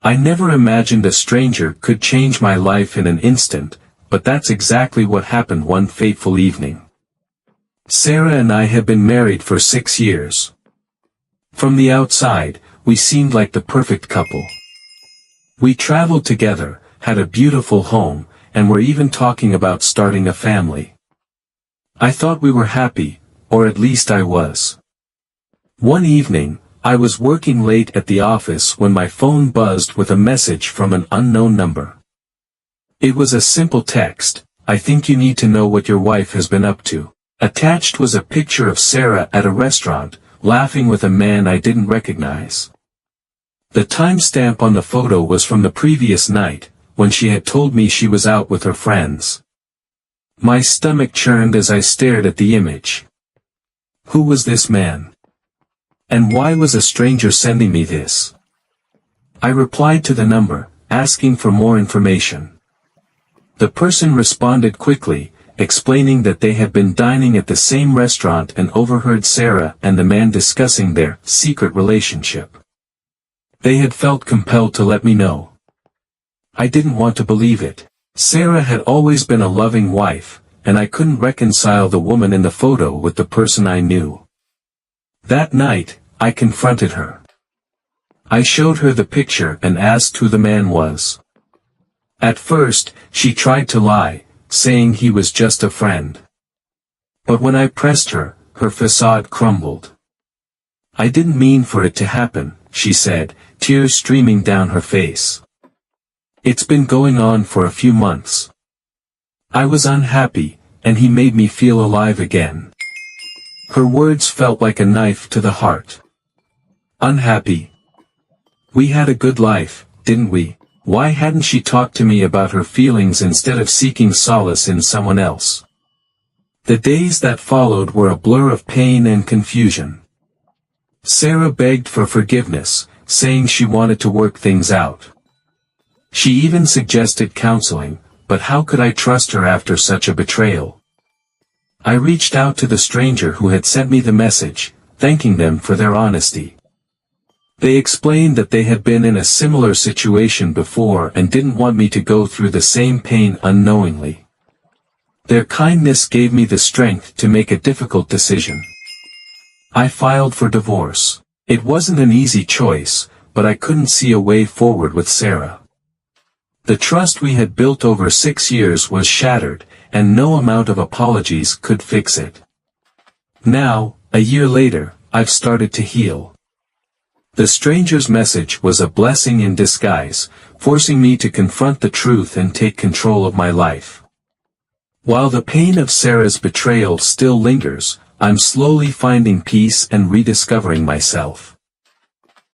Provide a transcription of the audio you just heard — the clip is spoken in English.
I never imagined a stranger could change my life in an instant, but that's exactly what happened one fateful evening. Sarah and I had been married for 6 years. From the outside, we seemed like the perfect couple. We traveled together, had a beautiful home, and were even talking about starting a family. I thought we were happy, or at least I was. One evening, I was working late at the office when my phone buzzed with a message from an unknown number. It was a simple text: "I think you need to know what your wife has been up to." Attached was a picture of Sarah at a restaurant, laughing with a man I didn't recognize. The timestamp on the photo was from the previous night, when she had told me she was out with her friends. My stomach churned as I stared at the image. Who was this man? And why was a stranger sending me this? I replied to the number, asking for more information. The person responded quickly, explaining that they had been dining at the same restaurant and overheard Sarah and the man discussing their secret relationship. They had felt compelled to let me know. I didn't want to believe it. Sarah had always been a loving wife, and I couldn't reconcile the woman in the photo with the person I knew. That night, I confronted her. I showed her the picture and asked who the man was. At first, she tried to lie, saying he was just a friend. But when I pressed her, her facade crumbled. "I didn't mean for it to happen," she said, tears streaming down her face. "It's been going on for a few months. I was unhappy, and he made me feel alive again." Her words felt like a knife to the heart. Unhappy? We had a good life, didn't we? Why hadn't she talked to me about her feelings instead of seeking solace in someone else? The days that followed were a blur of pain and confusion. Sarah begged for forgiveness, saying she wanted to work things out. She even suggested counseling, but how could I trust her after such a betrayal? I reached out to the stranger who had sent me the message, thanking them for their honesty. They explained that they had been in a similar situation before and didn't want me to go through the same pain unknowingly. Their kindness gave me the strength to make a difficult decision. I filed for divorce. It wasn't an easy choice, but I couldn't see a way forward with Sarah. The trust we had built over 6 years was shattered, and no amount of apologies could fix it. Now, a year later, I've started to heal. The stranger's message was a blessing in disguise, forcing me to confront the truth and take control of my life. While the pain of Sarah's betrayal still lingers, I'm slowly finding peace and rediscovering myself.